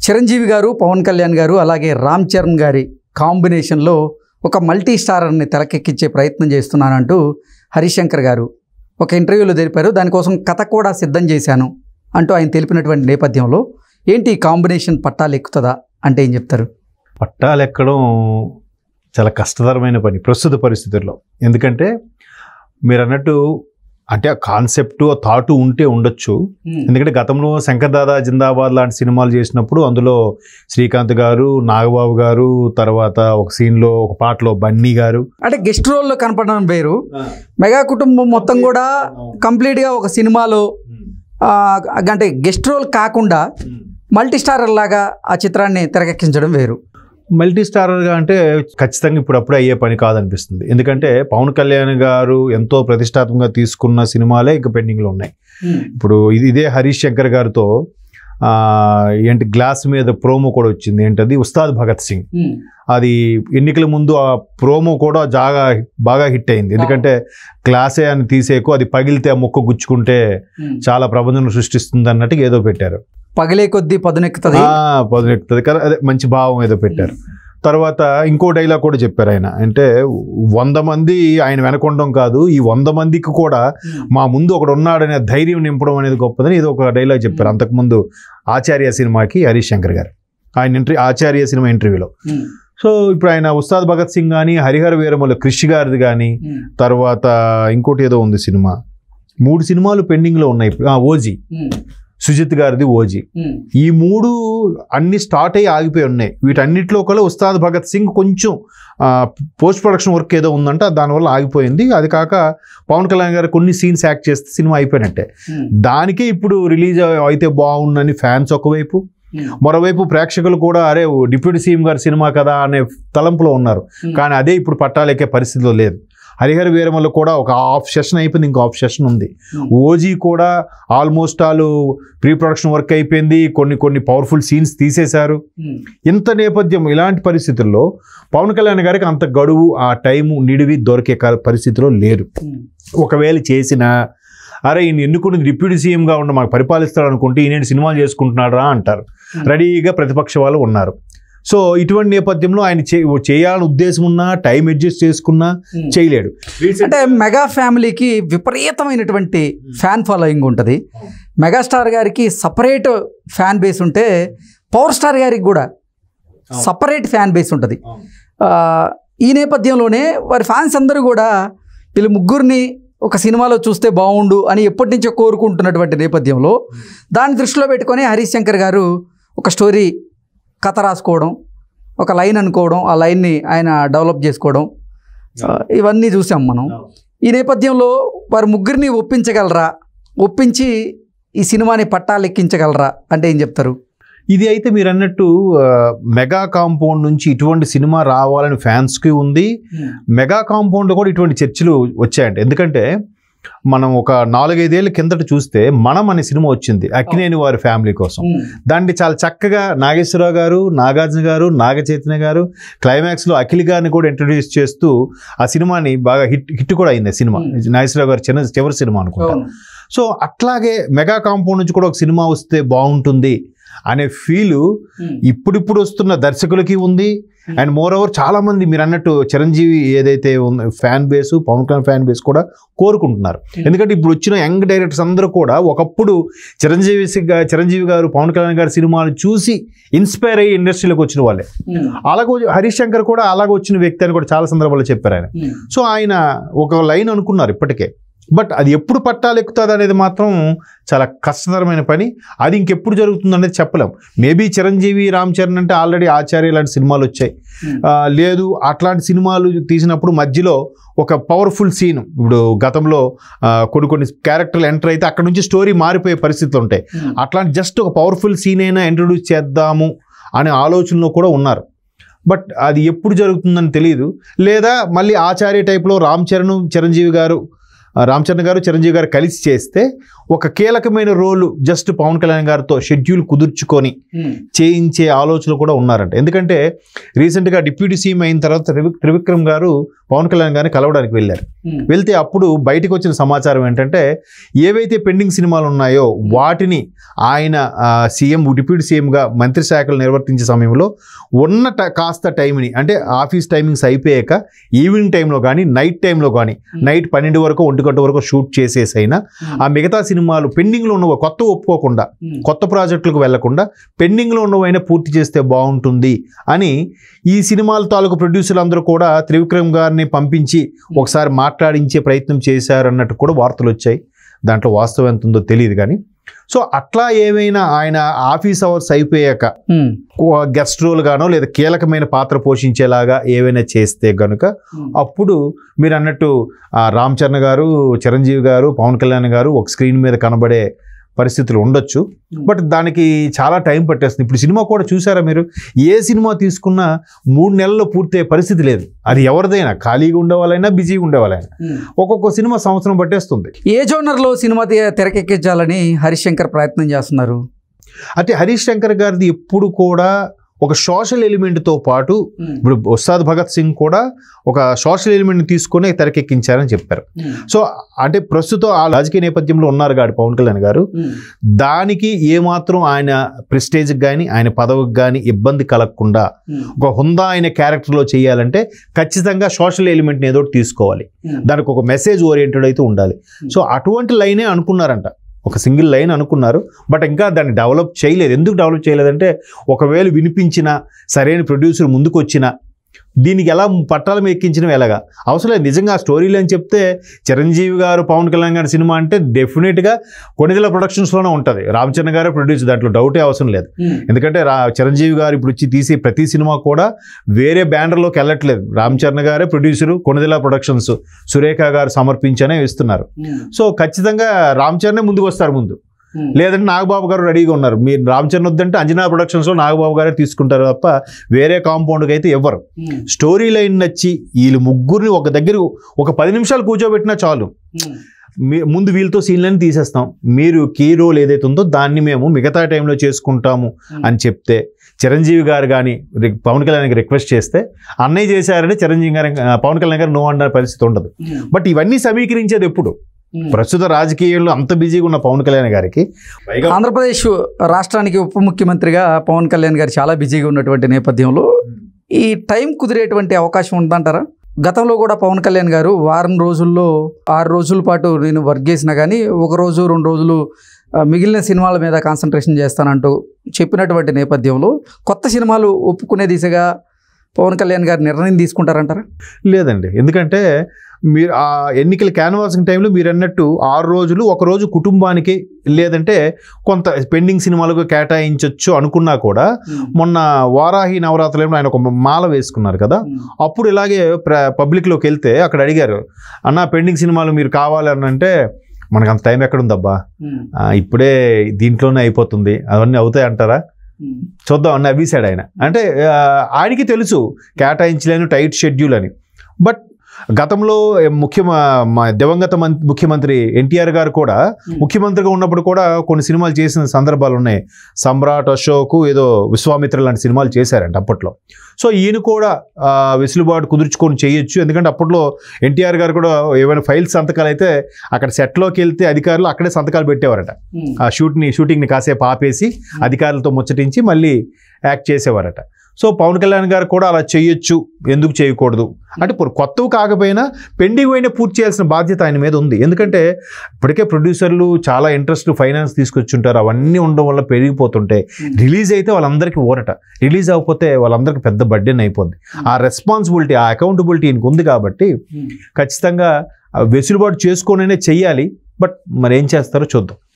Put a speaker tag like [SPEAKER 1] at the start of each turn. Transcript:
[SPEAKER 1] చిరంజీవి గారు, పవన్ కళ్యాణ్ గారు, అలాగే రామ్ చరణ్ గారి కాంబినేషన్లో ఒక మల్టీ స్టారర్ని తెరకెక్కించే ప్రయత్నం చేస్తున్నానంటూ హరిశంకర్ గారు ఒక ఇంటర్వ్యూలో తెలిపారు. దానికోసం కథ కూడా సిద్ధం చేశాను అంటూ ఆయన తెలిపినటువంటి నేపథ్యంలో ఏంటి ఈ కాంబినేషన్ పట్టాలు ఎక్కుతుందా అంటే ఏం చెప్తారు?
[SPEAKER 2] పట్టాలు ఎక్కడం చాలా కష్టతరమైన పని ప్రస్తుత పరిస్థితుల్లో. ఎందుకంటే మీరు అన్నట్టు అంటే ఆ కాన్సెప్ట్ ఆ థాటు ఉంటే ఉండొచ్చు. ఎందుకంటే గతంలో శంకర్ దాదా జిందాబాద్ లాంటి సినిమాలు చేసినప్పుడు అందులో శ్రీకాంత్ గారు, నాగబాబు గారు, తర్వాత ఒక సీన్లో ఒక పాటలో బన్నీ గారు
[SPEAKER 1] అంటే గెస్ట్ రోల్లో కనపడడం వేరు. మెగా కుటుంబం మొత్తం కూడా కంప్లీట్గా ఒక సినిమాలో అంటే గెస్ట్ రోల్ కాకుండా మల్టీ స్టారర్ లాగా ఆ చిత్రాన్ని తెరకెక్కించడం వేరు.
[SPEAKER 2] మల్టీ స్టారర్గా అంటే ఖచ్చితంగా ఇప్పుడప్పుడే అయ్యే పని కాదనిపిస్తుంది. ఎందుకంటే పవన్ కళ్యాణ్ గారు ఎంతో ప్రతిష్టాత్మకంగా తీసుకున్న సినిమాలే ఇంకా పెండింగ్లో ఉన్నాయి. ఇప్పుడు ఇదే హరీష్ శంకర్ గారితో ఏంటి గ్లాస్ మీద ప్రోమో కూడా వచ్చింది. ఏంటది ఉస్తాద్ భగత్ సింగ్. అది ఎన్నికల ముందు ఆ ప్రోమో కూడా బాగా హిట్ అయింది. ఎందుకంటే గ్లాసే అని తీసేకు అది పగిలితే ఆ ముక్క గుచ్చుకుంటే చాలా ప్రబంధం సృష్టిస్తుంది అన్నట్టుగా ఏదో పెట్టారు.
[SPEAKER 1] పగిలే కొద్దీ పదునెక్కుతుంది
[SPEAKER 2] కదా, అదే మంచి భావం ఏదో పెట్టారు. తర్వాత ఇంకో డైలాగ్ కూడా చెప్పారు ఆయన. అంటే 100 మంది ఆయన వెనకొండం కాదు, ఈ 100 మందికి కూడా మా ముందు ఒకడు ఉన్నాడనే ధైర్యం నింపడం అనేది గొప్పదని ఇది ఒక డైలాగ్ చెప్పారు. అంతకుముందు ఆచార్య సినిమాకి హరీష్ శంకర్ గారు ఆయన ఆచార్య సినిమా ఇంటర్వ్యూలో. సో ఇప్పుడు ఆయన ఉస్తాద్ భగత్ సింగ్ కానీ, హరిహర వీరమల్లు క్రిష్ గారిది కానీ, తర్వాత ఇంకోటి ఏదో ఉంది సినిమా, 3 సినిమాలు పెండింగ్లో ఉన్నాయి. ఓజీ, సుజిత్ గారిది ఓజీ. ఈ 3 అన్ని స్టార్ట్ అయ్యి ఆగిపోయి ఉన్నాయి. వీటన్నిటిలో కూడా ఉస్తాద్ భగత్ సింగ్ కొంచెం పోస్ట్ ప్రొడక్షన్ వర్క్ ఏదో ఉందంట, దానివల్ల ఆగిపోయింది. అది కాక పవన్ కళ్యాణ్ గారు కొన్ని సీన్స్ యాక్ట్ చేస్తే సినిమా అయిపోయినట్టే. దానికే ఇప్పుడు రిలీజ్ అయితే బాగుందని ఫ్యాన్స్ ఒకవైపు, మరోవైపు ప్రేక్షకులు కూడా అరే డిప్యూటీ సీఎం గారి సినిమా కదా అనే తలంపులో ఉన్నారు. కానీ అదే ఇప్పుడు పట్టాలెక్కే పరిస్థితిలో లేదు. హరిహర వీరమల్లు కూడా ఒక హాఫ్ సెషన్ అయిపోయింది, ఇంకో హాఫ్ సెషన్ ఉంది. ఓజీ కూడా ఆల్మోస్ట్ ప్రీ ప్రొడక్షన్ వర్క్ అయిపోయింది, కొన్ని పవర్ఫుల్ సీన్స్ తీసేశారు. ఇంత నేపథ్యం ఇలాంటి పరిస్థితుల్లో పవన్ కళ్యాణ్ గారికి అంత గడువు ఆ టైము నిడివి దొరికే పరిస్థితిలో లేరు. ఒకవేళ చేసినా అరే ఈయన ఎన్నుకున్నది డిప్యూటీ సీఎంగా ఉండి మాకు పరిపాలిస్తాడు అనుకుంటే ఈయన సినిమాలు చేసుకుంటున్నాడా అంటారు. రెడీగా ప్రతిపక్ష వాళ్ళు ఉన్నారు. సో ఇటువంటి నేపథ్యంలో ఆయన చేయాలని ఉద్దేశం ఉన్నా టైం అడ్జస్ట్ చేసుకున్నా చేయలేడు.
[SPEAKER 1] అంటే మెగా ఫ్యామిలీకి విపరీతమైనటువంటి ఫ్యాన్ ఫాలోయింగ్ ఉంటుంది. మెగాస్టార్ గారికి సపరేట్ ఫ్యాన్ బేస్ ఉంటే పవర్ స్టార్ గారికి కూడా సపరేట్ ఫ్యాన్ బేస్ ఉంటుంది. ఈ నేపథ్యంలోనే వారి ఫ్యాన్స్ అందరూ కూడా వీళ్ళు ముగ్గురిని ఒక సినిమాలో చూస్తే బాగుండు అని ఎప్పటి నుంచో కోరుకుంటున్నటువంటి నేపథ్యంలో దాన్ని దృష్టిలో పెట్టుకొని హరీష్ శంకర్ గారు ఒక స్టోరీ కథ రాసుకోవడం, ఒక లైన్ అనుకోవడం, ఆ లైన్ని ఆయన డెవలప్ చేసుకోవడం, ఇవన్నీ చూసాం మనం. ఈ నేపథ్యంలో వారి ముగ్గురిని ఒప్పించి ఈ సినిమాని పట్టాలెక్కించగలరా అంటే ఏం చెప్తారు?
[SPEAKER 2] ఇది అయితే మీరు అన్నట్టు మెగా కాంపౌండ్ నుంచి ఇటువంటి సినిమా రావాలని ఫ్యాన్స్కి ఉంది. మెగా కాంపౌండ్లో కూడా ఇటువంటి చర్చలు వచ్చాయండి. ఎందుకంటే మనం ఒక 4-5 ఏళ్ళ కిందట చూస్తే మనం అనే సినిమా వచ్చింది అక్కినేని వారి ఫ్యామిలీ కోసం. దాన్ని చాలా చక్కగా నాగేశ్వరరావు గారు, నాగార్జున గారు, నాగ చైతన్య గారు క్లైమాక్స్లో అఖిల్ గారిని కూడా ఇంట్రడ్యూస్ చేస్తూ ఆ సినిమాని బాగా హిట్ కూడా అయింది. సినిమా నాగేశ్వరరావు గారు చివరి సినిమా అనుకుంటా. సో అట్లాగే మెగా కాంపౌండ్ నుంచి కూడా ఒక సినిమా వస్తే బాగుంటుంది అనే ఫీలు ఇప్పుడిప్పుడు వస్తున్న దర్శకులకి ఉంది. అండ్ మోర్ ఓవర్ చాలామంది మీరు అన్నట్టు చిరంజీవి ఏదైతే fan base, Pawan Kalyan fan base కూడా కోరుకుంటున్నారు. ఎందుకంటే ఇప్పుడు వచ్చిన యంగ్ డైరెక్టర్స్ అందరూ కూడా ఒకప్పుడు చిరంజీవి గారు, పవన్ కళ్యాణ్ గారి సినిమాలు చూసి ఇన్స్పైర్ అయ్యి ఇండస్ట్రీలోకి వచ్చిన వాళ్ళే. అలాగే హరీష్ శంకర్ కూడా అలాగే వచ్చిన వ్యక్తి అని కూడా చాలా సందర్భాల్లో చెప్పారు ఆయన. సో ఆయన ఒక లైన్ అనుకున్నారు ఇప్పటికే. బట్ అది ఎప్పుడు పట్టాలు ఎక్కుతుంది అనేది మాత్రం చాలా కష్టతరమైన పని. అది ఇంకెప్పుడు జరుగుతుంది అనేది చెప్పలేం. మేబీ చిరంజీవి, రామ్ చరణ్ అంటే ఆల్రెడీ ఆచార్య లాంటి సినిమాలు వచ్చాయి. లేదు అట్లాంటి సినిమాలు తీసినప్పుడు మధ్యలో ఒక పవర్ఫుల్ సీన్, ఇప్పుడు గతంలో కొన్ని క్యారెక్టర్లు ఎంటర్ అయితే అక్కడ నుంచి స్టోరీ మారిపోయే పరిస్థితులు ఉంటాయి. అట్లాంటి జస్ట్ ఒక పవర్ఫుల్ సీన్ అయినా ఇంట్రొడ్యూస్ చేద్దాము అనే ఆలోచనలో కూడా ఉన్నారు. బట్ అది ఎప్పుడు జరుగుతుందని తెలియదు. లేదా మళ్ళీ ఆచార్య టైప్లో రామ్ చరణ్ గారు చిరంజీవి గారు కలిసి చేస్తే ఒక కీలకమైన రోలు జస్ట్ పవన్ కళ్యాణ్ గారితో షెడ్యూల్ కుదుర్చుకొని చేయించే ఆలోచనలు కూడా ఉన్నారంట. ఎందుకంటే రీసెంట్గా డిప్యూటీ సీఎం అయిన తర్వాత త్రివిక్రమ్ గారు పవన్ కళ్యాణ్ గారిని కలవడానికి వెళ్ళారు. వెళ్తే అప్పుడు బయటకు వచ్చిన సమాచారం ఏంటంటే ఏవైతే పెండింగ్ సినిమాలు ఉన్నాయో వాటిని ఆయన డిప్యూటీ సీఎంగా మంత్రి శాఖలు నిర్వర్తించే సమయంలో ఉన్న కాస్త టైంని, అంటే ఆఫీస్ టైమింగ్స్ అయిపోయాక ఈవినింగ్ టైంలో కానీ నైట్ టైంలో కానీ, నైట్ 12 వరకు 1 గంట వరకు షూట్ చేసేసైనా ఆ మిగతా సినిమాలు పెండింగ్లో ఉన్నవి కొత్త ఒప్పుకోకుండా, కొత్త ప్రాజెక్టులకు వెళ్లకుండా పెండింగ్లో ఉన్నవైనా పూర్తి చేస్తే బాగుంటుంది అని ఈ సినిమాల తాలూకు ప్రొడ్యూసర్లు అందరూ కూడా త్రివిక్రమ్ గారిని పంపించి ఒకసారి మాట్లాడించే ప్రయత్నం చేశారన్నట్టు కూడా వార్తలు వచ్చాయి. దాంట్లో వాస్తవం ఎంత ఉందో తెలియదు కానీ, సో అట్లా ఏమైనా ఆయన ఆఫీస్ అవర్స్ అయిపోయాక గెస్ట్ రోల్ గానో లేదా కీలకమైన పాత్ర పోషించేలాగా ఏవైనా చేస్తే గనుక అప్పుడు మీరు అన్నట్టు రామ్ చరణ్ గారు, చిరంజీవి గారు, పవన్ కళ్యాణ్ గారు ఒక స్క్రీన్ మీద కనబడే పరిస్థితులు ఉండొచ్చు. బట్ దానికి చాలా టైం పట్టేస్తుంది. ఇప్పుడు సినిమా కూడా చూసారా మీరు, ఏ సినిమా తీసుకున్నా 3 నెలల్లో పూర్తయ్యే పరిస్థితి లేదు. అది ఎవరిదైనా, ఖాళీగా ఉండేవాళ్ళైనా బిజీగా ఉండేవాళ్ళైనా ఒక్కొక్క సినిమా సంవత్సరం పట్టేస్తుంది.
[SPEAKER 1] ఏ జోనర్లో సినిమా తెరకెక్కించాలని హరీష్ శంకర్ ప్రయత్నం చేస్తున్నారు?
[SPEAKER 2] అంటే హరీష్ శంకర్ గారిది ఎప్పుడు కూడా ఒక సోషల్ ఎలిమెంట్తో పాటు, ఇప్పుడు ఉస్తాద్ భగత్ సింగ్ కూడా ఒక సోషల్ ఎలిమెంట్ని తీసుకొని తెరకెక్కించారని చెప్పారు. సో అంటే ప్రస్తుతం ఆ రాజకీయ నేపథ్యంలో ఉన్నారు కాదు పవన్ కళ్యాణ్ గారు, దానికి ఏమాత్రం ఆయన ప్రెస్టేజ్కి కానీ ఆయన పదవికి కానీ ఇబ్బంది కలగకుండా ఒక హుందా అయిన క్యారెక్టర్లో చేయాలంటే ఖచ్చితంగా సోషల్ ఎలిమెంట్ని ఏదో తీసుకోవాలి, దానికి ఒక మెసేజ్ ఓరియంటెడ్ అయితే ఉండాలి. సో అటువంటి లైనే అనుకున్నారంట, ఒక సింగిల్ లైన్ అనుకున్నారు. బట్ ఇంకా దాన్ని డెవలప్ చేయలేదు. ఎందుకు డెవలప్ చేయలేదంటే ఒకవేళ వినిపించిన సరైన ప్రొడ్యూసర్ ముందుకు వచ్చిన దీనికి ఎలా పట్టాల మీద ఎక్కించడం ఎలాగా అవసరం లేదు. నిజంగా ఆ స్టోరీలు అని చెప్తే చిరంజీవి గారు, పవన్ కళ్యాణ్ గారి సినిమా అంటే డెఫినెట్గా కొణిదెల ప్రొడక్షన్స్లోనే ఉంటుంది. రామ్ చరణ్ గారే ప్రొడ్యూసర్, దాంట్లో డౌటే అవసరం లేదు. ఎందుకంటే చిరంజీవి గారు ఇప్పుడు వచ్చి తీసే ప్రతి సినిమా కూడా వేరే బ్యానర్లోకి వెళ్ళట్లేదు. రామ్ చరణ్ గారే ప్రొడ్యూసరు, కొణిదెల ప్రొడక్షన్స్ సురేఖ గారు సమర్పించనే ఇస్తున్నారు. సో ఖచ్చితంగా రామ్ చరణే ముందుకు వస్తారు ముందు, లేదంటే నాగబాబు గారు రెడీగా ఉన్నారు. మీరు రామ్ చరణ్ వద్దంటే అంజనా ప్రొడక్షన్స్లో నాగబాబు గారే తీసుకుంటారు తప్ప వేరే కాంపౌండ్కి అయితే ఇవ్వరు. స్టోరీ లైన్ నచ్చి వీళ్ళు ముగ్గురిని ఒక దగ్గర ఒక 10 నిమిషాలు కూర్చోబెట్టినా చాలు, ముందు వీళ్ళతో సీన్లని తీసేస్తాం, మీరు కీ రోల్ ఏదైతే ఉందో దాన్ని మేము మిగతా టైంలో చేసుకుంటాము అని చెప్తే, చిరంజీవి గారు కానీ పవన్ కళ్యాణ్కి రిక్వెస్ట్ చేస్తే అన్నయ్య చేశారని చిరంజీవి గారు పవన్ కళ్యాణ్ గారు నో అన్న పరిస్థితి ఉండదు. బట్ ఇవన్నీ సమీకరించేది ఎప్పుడు? ప్రస్తుత రాజకీయాల్లో అంత బిజీగా ఉన్న పవన్ కళ్యాణ్ గారికి,
[SPEAKER 1] ఆంధ్రప్రదేశ్ రాష్ట్రానికి ఉప ముఖ్యమంత్రిగా పవన్ కళ్యాణ్ గారు చాలా బిజీగా ఉన్నటువంటి నేపథ్యంలో ఈ టైం కుదిరేటువంటి అవకాశం ఉందంటారా? గతంలో కూడా పవన్ కళ్యాణ్ గారు వారం రోజుల్లో 6 రోజుల పాటు నేను వర్క్ చేసినా కానీ 1 రోజు 2 రోజులు మిగిలిన సినిమాల మీద కాన్సన్ట్రేషన్ చేస్తానంటూ చెప్పినటువంటి నేపథ్యంలో కొత్త సినిమాలు ఒప్పుకునే దిశగా పవన్ కళ్యాణ్ గారు నిర్ణయం తీసుకుంటారంటారా?
[SPEAKER 2] లేదండి, ఎందుకంటే మీరు ఆ ఎన్నికల క్యాన్వాసింగ్ టైంలో మీరు అన్నట్టు 6 రోజులు, 1 రోజు కుటుంబానికి లేదంటే కొంత పెండింగ్ సినిమాలకు కేటాయించవచ్చు అనుకున్నా కూడా, మొన్న వారాహి నవరాత్రులు ఆయన ఒక మాల వేసుకున్నారు కదా, అప్పుడు ఇలాగే పబ్లిక్లోకి వెళ్తే అక్కడ అడిగారు, అన్న పెండింగ్ సినిమాలు మీరు కావాలని అంటే, మనకు అంత టైం ఎక్కడుందబ్బా, ఇప్పుడే దీంట్లోనే అయిపోతుంది, అవన్నీ అవుతాయి అంటారా, చూద్దాం అన్న అవ్వేశాడు ఆయన. అంటే ఆయనకి తెలుసు కేటాయించలేను, టైట్ షెడ్యూల్ అని. బట్ గతంలో దివంగత ముఖ్యమంత్రి ఎన్టీఆర్ గారు కూడా ముఖ్యమంత్రిగా ఉన్నప్పుడు కూడా కొన్ని సినిమాలు చేసిన సందర్భాలు ఉన్నాయి. సమ్రాట్, అశోక్, ఏదో విశ్వామిత్ర లాంటి సినిమాలు చేశారంట అప్పట్లో. సో ఈయన కూడా వెసులుబాటు కుదుర్చుకొని చేయొచ్చు. ఎందుకంటే అప్పట్లో ఎన్టీఆర్ గారు కూడా ఏమైనా ఫైల్స్ సంతకాలు అయితే అక్కడ సెట్లోకి వెళ్తే అధికారులు అక్కడే సంతకాలు పెట్టేవారట. ఆ షూటింగ్ని కాసేపు ఆపేసి అధికారులతో ముచ్చటించి మళ్ళీ యాక్ట్ చేసేవారట. సో పవన్ కళ్యాణ్ గారు కూడా అలా చేయొచ్చు, ఎందుకు చేయకూడదు అంటే కొత్తవి కాకపోయినా పెండింగ్ అయినా పూర్తి చేయాల్సిన బాధ్యత ఆయన మీద ఉంది. ఎందుకంటే ఇప్పటికే ప్రొడ్యూసర్లు చాలా ఇంట్రెస్ట్, ఫైనాన్స్ తీసుకొచ్చుంటారు, అవన్నీ ఉండడం వల్ల పెరిగిపోతుంటాయి. రిలీజ్ అయితే వాళ్ళందరికీ ఊరట, రిలీజ్ అవ్వకపోతే వాళ్ళందరికీ పెద్ద బర్డెన్ అయిపోద్ది. ఆ రెస్పాన్సిబిలిటీ, ఆ అకౌంటబిలిటీ ఈయనకు ఉంది కాబట్టి ఖచ్చితంగా వెసులుబాటు చేసుకొనైనా చెయ్యాలి. బట్ మరి ఏం చేస్తారో చూద్దాం.